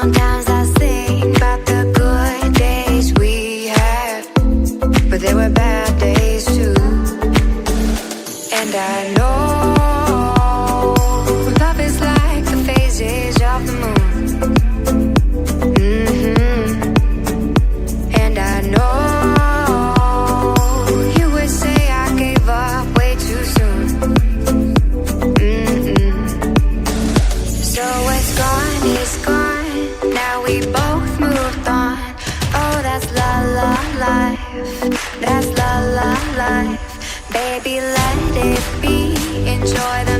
Sometimes I think about the good days we had, but there were bad days too. And I know love is like the phases of the moon. And I know you would say I gave up way too soon. So what's gone is gone. Now we both moved on. Oh, that's la la life. That's la la life. Baby, let it be. Enjoy the